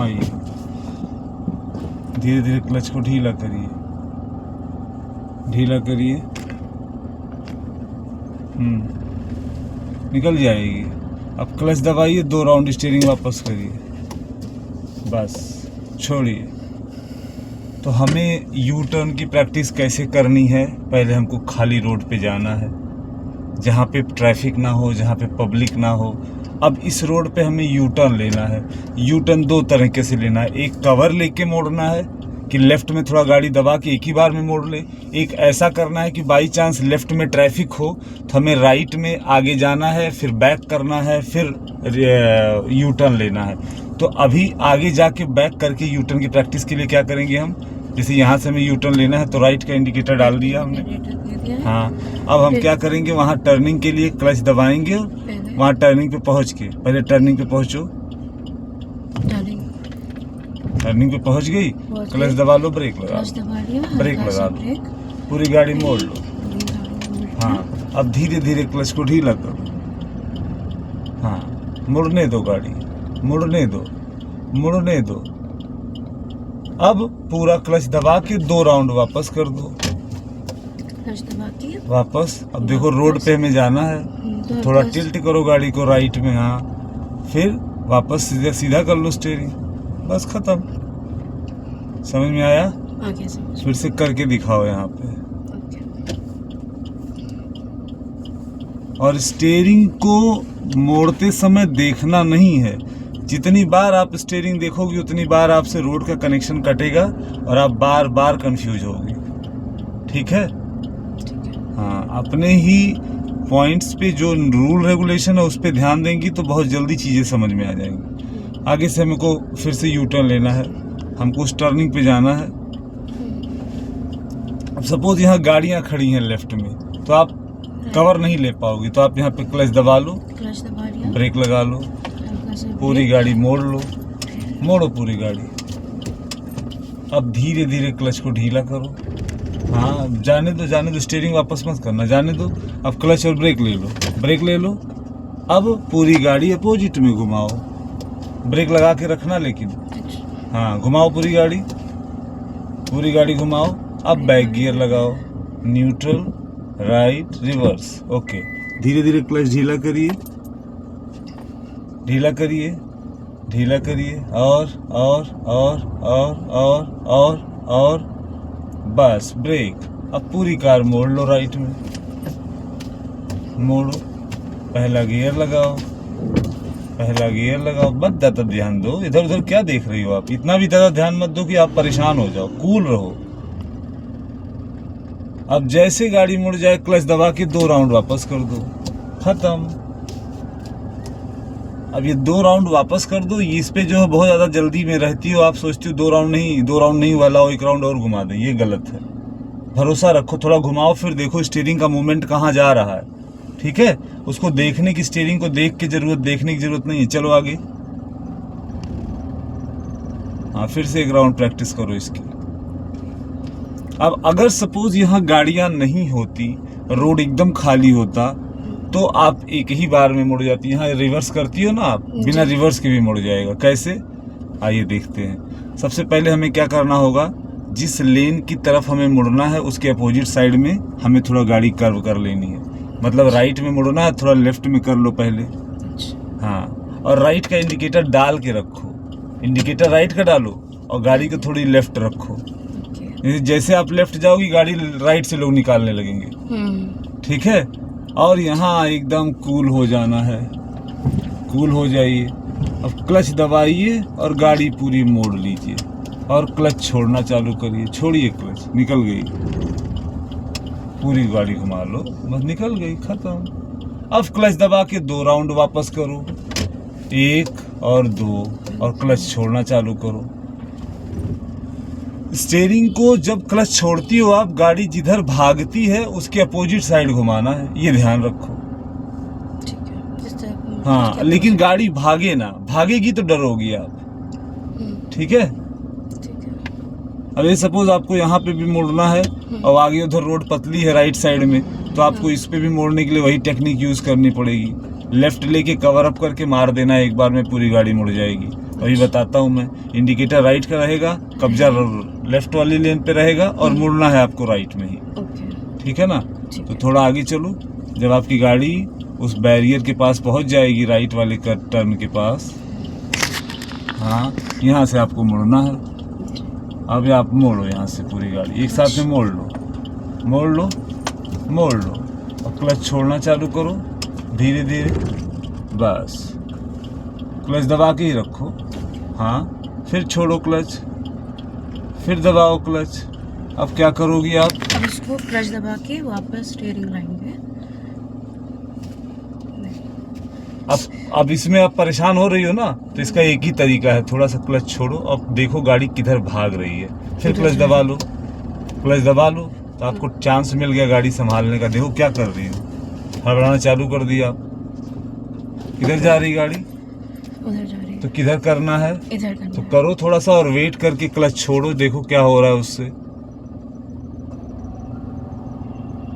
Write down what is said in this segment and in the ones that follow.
घुमाइए, धीरे धीरे क्लच को ढीला करिए, ढीला करिए, निकल जाएगी। अब क्लच दबाइए, 2 राउंड स्टीयरिंग वापस करिए, बस छोड़िए। तो हमें यू टर्न की प्रैक्टिस कैसे करनी है, पहले हमको खाली रोड पे जाना है, जहाँ पे ट्रैफिक ना हो, जहाँ पे पब्लिक ना हो। अब इस रोड पे हमें यू टर्न लेना है। यू टर्न 2 तरीके से लेना है, एक कवर लेके मोड़ना है कि लेफ्ट में थोड़ा गाड़ी दबा के एक ही बार में मोड़ ले, एक ऐसा करना है कि बाई चांस लेफ्ट में ट्रैफिक हो तो हमें राइट में आगे जाना है, फिर बैक करना है, फिर यू टर्न लेना है। तो अभी आगे जाके बैक करके यू टर्न की प्रैक्टिस के लिए क्या करेंगे हम, जैसे यहाँ से हमें यू टर्न लेना है तो राइट का इंडिकेटर डाल दिया हमने। हाँ, अब हम क्या करेंगे, वहाँ टर्निंग के लिए क्लच दबाएंगे, वहाँ टर्निंग पे पहुँच के, पहले टर्निंग पे पहुँचो, टर्निंग पे पहुँच गई, क्लच दबा लो, ब्रेक लगा लो, ब्रेक लगा लो, पूरी गाड़ी मोड़ लो। हाँ, अब धीरे धीरे क्लच को ढीला करो। हाँ, मुड़ने दो गाड़ी, मुड़ने दो, मुड़ने दो। अब पूरा क्लच दबा के 2 राउंड वापस कर दो, क्लच दबा के वापस। अब देखो रोड पे हमें जाना है, थोड़ा टिल्ट करो गाड़ी को राइट में, हाँ, फिर वापस सीधा सीधा कर लो स्टीयरिंग, बस खत्म। समझ में आया? आगे समझ। फिर से करके दिखाओ यहाँ पे। और स्टीयरिंग को मोड़ते समय देखना नहीं है, जितनी बार आप स्टीयरिंग देखोगे उतनी बार आपसे रोड का कनेक्शन कटेगा और आप बार बार कंफ्यूज होगे। ठीक है? हाँ, अपने ही पॉइंट्स पे जो रूल रेगुलेशन है उस पे ध्यान देंगी तो बहुत जल्दी चीज़ें समझ में आ जाएंगी। आगे से हमको फिर से यू टर्न लेना है, हमको उस टर्निंग पे जाना है। अब सपोज यहाँ गाड़ियाँ खड़ी हैं लेफ्ट में, तो आप कवर नहीं ले पाओगे, तो आप यहाँ पे क्लच दबा लो, क्लच दबा लिया, ब्रेक लगा लो, पूरी गाड़ी मोड़ लो, मोड़ो पूरी गाड़ी। अब धीरे धीरे क्लच को ढीला करो। हाँ, जाने दो, स्टीयरिंग वापस मत करना, जाने दो। अब क्लच और ब्रेक ले लो, ब्रेक ले लो। अब पूरी गाड़ी अपोजिट में घुमाओ, ब्रेक लगा के रखना लेकिन। हाँ, घुमाओ पूरी गाड़ी घुमाओ। अब बैक गियर लगाओ, न्यूट्रल, राइट, रिवर्स, ओके। धीरे धीरे क्लच ढीला करिए, ढीला करिए, ढीला करिए, और बस ब्रेक। अब पूरी कार मोड़ लो राइट में, मोड़ो, पहला गियर लगाओ, मत ज़्यादा ध्यान दो, इधर उधर क्या देख रही हो आप, इतना भी ज़्यादा ध्यान मत दो कि आप परेशान हो जाओ, कूल रहो। अब जैसे गाड़ी मुड़ जाए क्लच दबा के 2 राउंड वापस कर दो, खत्म। अब ये 2 राउंड वापस कर दो। इस पे जो है बहुत ज़्यादा जल्दी में रहती हो, आप सोचती हो 2 राउंड नहीं वाला हो, 1 राउंड और घुमा दें, ये गलत है। भरोसा रखो, थोड़ा घुमाओ, फिर देखो स्टीयरिंग का मूवमेंट कहाँ जा रहा है। ठीक है? उसको देखने की, स्टीयरिंग को देखने की जरूरत नहीं है। चलो आगे। हाँ, फिर से 1 राउंड प्रैक्टिस करो इसकी। अब अगर सपोज यहाँ गाड़ियाँ नहीं होती, रोड एकदम खाली होता, तो आप एक ही बार में मुड़ जाती। यहाँ रिवर्स करती हो ना आप, बिना रिवर्स के भी मुड़ जाएगा। कैसे? आइए देखते हैं। सबसे पहले हमें क्या करना होगा, जिस लेन की तरफ हमें मुड़ना है उसके अपोजिट साइड में हमें थोड़ा गाड़ी कर्व कर लेनी है। मतलब राइट में मुड़ना है, थोड़ा लेफ्ट में कर लो पहले। हाँ, और राइट का इंडिकेटर डाल के रखो, इंडिकेटर राइट का डालो और गाड़ी को थोड़ी लेफ्ट रखो। जैसे आप लेफ्ट जाओगी गाड़ी राइट से लोग निकालने लगेंगे। ठीक है? और यहाँ एकदम कूल हो जाना है, कूल हो जाइए। अब क्लच दबाइए और गाड़ी पूरी मोड़ लीजिए और क्लच छोड़ना चालू करिए। छोड़िए क्लच, निकल गई, पूरी गाड़ी घुमा लो, बस निकल गई, खत्म। अब क्लच दबा के 2 राउंड वापस करो, 1 और 2, और क्लच छोड़ना चालू करो। स्टीयरिंग को जब क्लच छोड़ती हो आप, गाड़ी जिधर भागती है उसके अपोजिट साइड घुमाना है, ये ध्यान रखो। ठीक है? हाँ, लेकिन गाड़ी भागे ना, भागेगी तो डरोगी आप। ठीक है? अब ये सपोज आपको यहाँ पे भी मोड़ना है और आगे उधर रोड पतली है राइट साइड में, तो आपको इस पे भी मोड़ने के लिए वही टेक्निक यूज करनी पड़ेगी। लेफ्ट लेके कवर अप करके मार देना, एक बार में पूरी गाड़ी मुड़ जाएगी। वही बताता हूँ मैं। इंडिकेटर राइट का रहेगा, कब्जा लेफ्ट वाली लेन पे रहेगा और मुड़ना है आपको राइट में ही। ओके। ठीक है ना? ठीक तो है। थोड़ा आगे चलो। जब आपकी गाड़ी उस बैरियर के पास पहुंच जाएगी, राइट वाले टर्न के पास, हाँ, यहाँ से आपको मुड़ना है। अब आप मोड़ो यहाँ से पूरी गाड़ी एक साथ में मोड़ लो, मोड़ लो, मोड़ लो और क्लच छोड़ना चालू करो धीरे धीरे। बस क्लच दबा के ही रखो। हाँ, फिर छोड़ो क्लच, फिर दबाओ क्लच। अब क्या करोगी आप? अब इसको क्लच दबा के वापस स्टीयरिंग लाएंगे। अब इसमें आप परेशान हो रही हो ना, तो इसका एक ही तरीका है, थोड़ा सा क्लच छोड़ो और देखो गाड़ी किधर भाग रही है, फिर क्लच दबा लो। क्लच दबा लो तो आपको चांस मिल गया गाड़ी संभालने का। देखो क्या कर रही हो, हड़बड़ाना चालू कर दिया आप। किधर जा रही गाड़ी? उधर जा रही है। तो किधर करना है? इधर करना तो है। करो थोड़ा सा और वेट करके क्लच छोड़ो, देखो क्या हो रहा है उससे।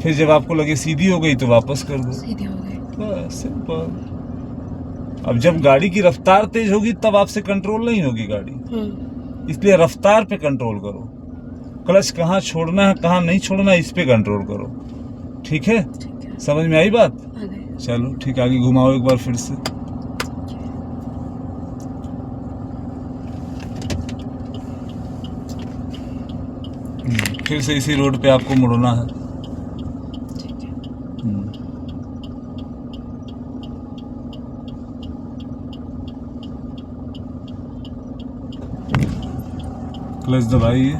फिर जब आपको लगे सीधी हो गई तो वापस कर दो। सीधी हो गई। बस सिंपल। अब जब गाड़ी की रफ्तार तेज होगी तब आपसे कंट्रोल नहीं होगी गाड़ी, इसलिए रफ्तार पे कंट्रोल करो। क्लच कहाँ छोड़ना है कहाँ नहीं छोड़ना है इस पे कंट्रोल करो। ठीक है? ठीक है। समझ में आई बात? आ गए। चलो ठीक, आगे घुमाओ एक बार फिर से। फिर से इसी रोड पे आपको मुड़ना है। ठीक है। क्लच दबाइए,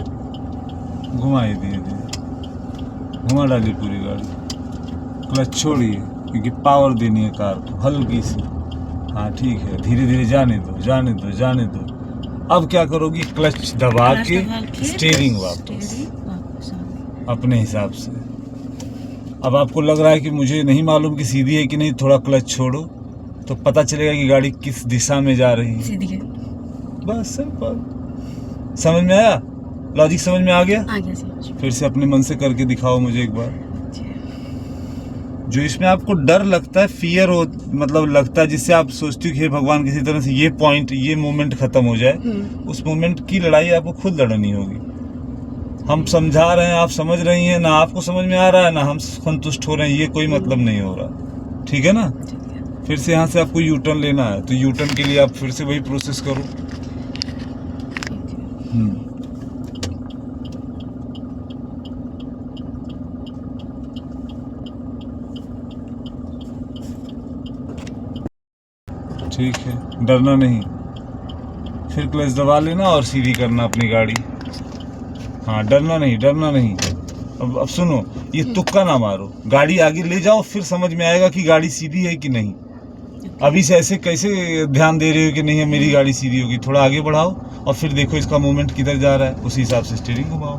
घुमाइए धीरे धीरे, घुमा डालिए पूरी गाड़ी। क्लच छोड़िए क्योंकि पावर देनी है कार को हल्की सी। हाँ ठीक है, धीरे धीरे जाने दो, जाने दो, जाने दो। अब क्या करोगी? क्लच दबा के स्टीयरिंग वापस अपने हिसाब से। अब आपको लग रहा है कि मुझे नहीं मालूम कि सीधी है कि नहीं, थोड़ा क्लच छोड़ो तो पता चलेगा कि गाड़ी किस दिशा में जा रही है। सीधी है। बस सिंपल। समझ में आया? लॉजिक समझ में आ गया? आ गया समझ में। फिर से अपने मन से करके दिखाओ मुझे एक बार। जो इसमें आपको डर लगता है, फियर हो, मतलब लगता है जिससे आप सोचती हो कि हे भगवान किसी तरह से ये पॉइंट, ये मोमेंट खत्म हो जाए, उस मोमेंट की लड़ाई आपको खुद लड़नी होगी। हम समझा रहे हैं, आप समझ रही हैं ना, आपको समझ में आ रहा है ना हम संतुष्ट हो रहे हैं, ये कोई मतलब नहीं हो रहा। ठीक है ना? फिर से यहाँ से आपको यू टर्न लेना है, तो यू टर्न के लिए आप फिर से वही प्रोसेस करो। ठीक है, डरना नहीं। फिर क्लच दबा लेना और सीधी करना अपनी गाड़ी। हाँ, डरना नहीं, डरना नहीं। अब सुनो, ये तुक्का ना मारो, गाड़ी आगे ले जाओ, फिर समझ में आएगा कि गाड़ी सीधी है कि नहीं। अभी से ऐसे कैसे ध्यान दे रहे हो कि नहीं है मेरी गाड़ी सीधी होगी? थोड़ा आगे बढ़ाओ और फिर देखो इसका मूवमेंट किधर जा रहा है, उसी हिसाब से स्टीयरिंग घुमाओ।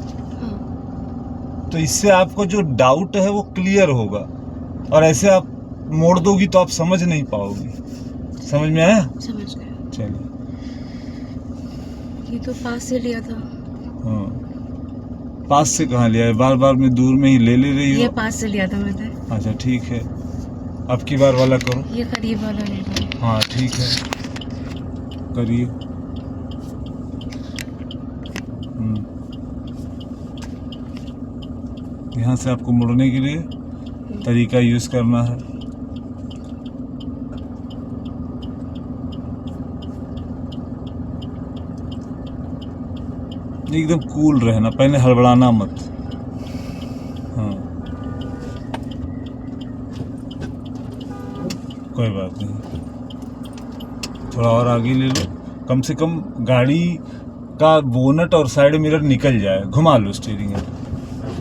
तो इससे आपको जो डाउट है वो क्लियर होगा, और ऐसे आप मोड़ दोगी तो आप समझ नहीं पाओगी। समझ में आया? समझ गया। चलिए। ये तो पास से लिया था। हाँ, पास से कहाँ लिया है? बार बार में दूर में ही ले रही हो। ये पास से लिया था मैंने। अच्छा ठीक है, अब की बार वाला करो। ये करीब वाला ले लो। हाँ ठीक है, करिए। यहाँ से आपको मुड़ने के लिए तरीका यूज करना है। एकदम कूल रहना, पहले हड़बड़ाना मत। हाँ, कोई बात नहीं, थोड़ा और आगे ले लो, कम से कम गाड़ी का बोनट और साइड मिरर निकल जाए। घुमा लो स्टीयरिंग।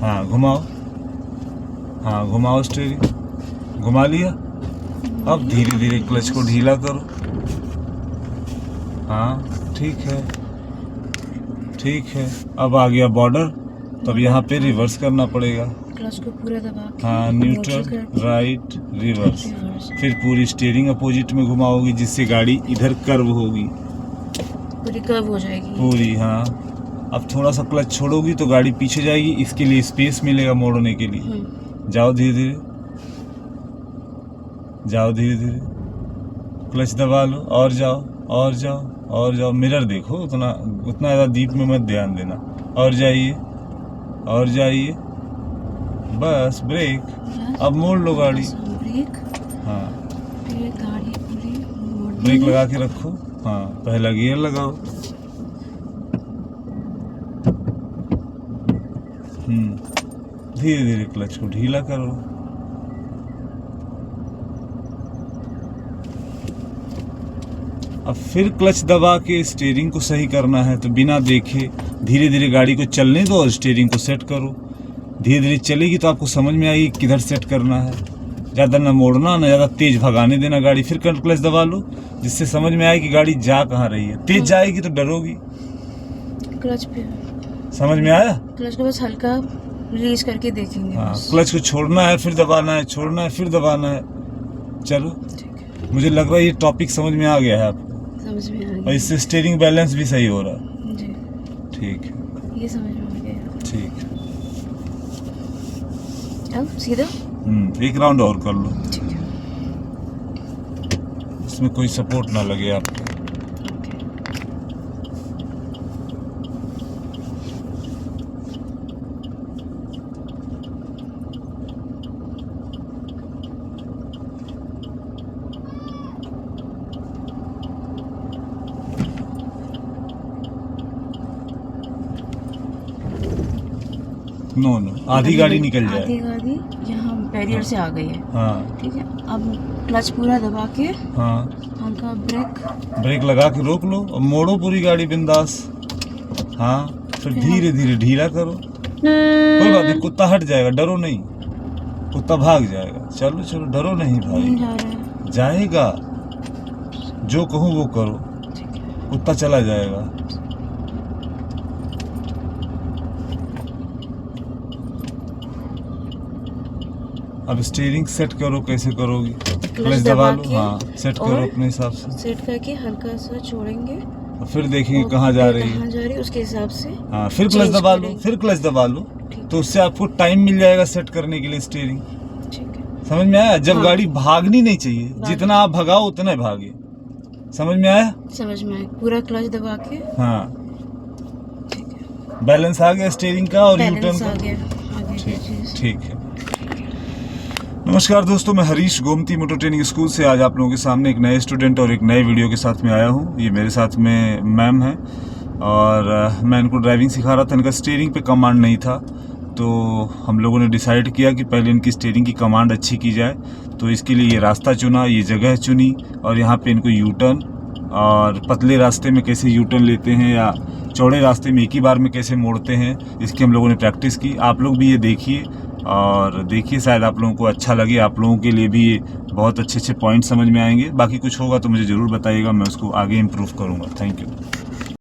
हाँ घुमाओ, हाँ घुमाओ स्टीयरिंग, घुमा लिया। अब धीरे धीरे क्लच को ढीला करो। हाँ ठीक है, ठीक है। अब आ गया बॉर्डर, तब यहाँ पे रिवर्स करना पड़ेगा। क्लच को पूरा दबा के हाँ, न्यूट्रल, राइट, रिवर्स। फिर पूरी स्टीयरिंग अपोजिट में घुमाओगी जिससे गाड़ी इधर कर्व होगी, पूरी कर्व हो जाएगी पूरी। हाँ, अब थोड़ा सा क्लच छोड़ोगी तो गाड़ी पीछे जाएगी, इसके लिए स्पेस मिलेगा मोड़ने के लिए। जाओ धीरे धीरे, जाओ धीरे धीरे, क्लच दबा लो और जाओ और जाओ। और जाओ, मिरर देखो, उतना ज़्यादा डीप में मत ध्यान देना। और जाइए, और जाइए, बस ब्रेक। अब मोड़ लो गाड़ी। ब्रेक। हाँ, फिर गाड़ी पूरी मोड़नी ब्रेक है। लगा के रखो। हाँ, पहला गियर लगाओ। धीरे धीरे क्लच को ढीला करो। अब फिर क्लच दबा के स्टीयरिंग को सही करना है, तो बिना देखे धीरे धीरे गाड़ी को चलने दो और स्टीयरिंग को सेट करो। धीरे धीरे चलेगी तो आपको समझ में आएगी किधर सेट करना है। ज़्यादा ना मोड़ना, ना ज़्यादा तेज भगाने देना गाड़ी। फिर क्लच दबा लो, जिससे समझ में आए कि गाड़ी जा कहाँ रही है। तेज जाएगी तो डरोगी। क्लच पे समझ में आया? क्लच को बस हल्का रिलीज करके देखेंगे। हाँ, बस। क्लच को छोड़ना है, फिर दबाना है, छोड़ना है, फिर दबाना है। चलो, ठीक है, मुझे लग रहा है ये टॉपिक समझ में आ गया है आपको, समझ में आ और गया। इससे स्टीयरिंग बैलेंस भी सही हो रहा है। जी, ठीक है, ये समझ में आ गया। ठीक है। अब सीधा। एक राउंड और कर लो, ठीक है, इसमें कोई सपोर्ट ना लगे आपको। ओके। नो, आधी गाड़ी निकल जाए। आधी गाड़ी यहाँ बैरियर से आ गई है। हाँ, ठीक है, अब क्लच पूरा दबा के हाँ, हल्का ब्रेक लगा के रोक लो और मोड़ो पूरी गाड़ी बिंदास। हाँ, फिर धीरे धीरे ढीला करो। कोई बात नहीं, कुत्ता हट जाएगा, डरो नहीं, कुत्ता भाग जाएगा। चलो चलो, डरो नहीं नहीं भाई, जा रहा है। जाएगा। जो कहूँ वो करो, ठीक है, कुत्ता चला जाएगा। अब स्टीयरिंग सेट करो, कैसे करोगी? क्लच दबा लो। हाँ, सेट करो और अपने हिसाब से। सेट करके हल्का सा छोड़ेंगे और फिर देखेंगे और कहाँ जा रही कहाँ है। जा रही है उसके हिसाब से। हाँ, फिर क्लच change दबा लो, करेंगे। फिर क्लच दबा लो, ठीक तो उससे आपको टाइम मिल जाएगा सेट करने के लिए स्टीयरिंग। ठीक है, समझ में आया? जब हाँ। गाड़ी भागनी नहीं चाहिए, भाग- जितना आप भगाओ उतना ही भागे। समझ में आया? समझ में आया। पूरा क्लच दबा के। हाँ, ठीक है, बैलेंस आ गया स्टीयरिंग का और बैलेंस यूटर्न आ का। गया। आगे की ठीक चीज। ठीक है। नमस्कार दोस्तों, मैं Harish Gomti motor training school से आज आप लोगों के सामने एक नए स्टूडेंट और एक नए वीडियो के साथ में आया हूँ। ये मेरे साथ में मैम है और मैं इनको ड्राइविंग सिखा रहा था। इनका स्टीयरिंग पे कमांड नहीं था, तो हम लोगों ने डिसाइड किया कि पहले इनकी स्टीयरिंग की कमांड अच्छी की जाए। तो इसके लिए ये रास्ता चुना, ये जगह चुनी और यहाँ पे इनको यू टर्न और पतले रास्ते में कैसे यू टर्न लेते हैं या चौड़े रास्ते में एक ही बार में कैसे मोड़ते हैं, इसकी हम लोगों ने प्रैक्टिस की। आप लोग भी ये देखिए और देखिए, शायद आप लोगों को अच्छा लगे। आप लोगों के लिए भी ये बहुत अच्छे अच्छे पॉइंट समझ में आएंगे। बाकी कुछ होगा तो मुझे ज़रूर बताइएगा, मैं उसको आगे इम्प्रूव करूँगा। Thank you.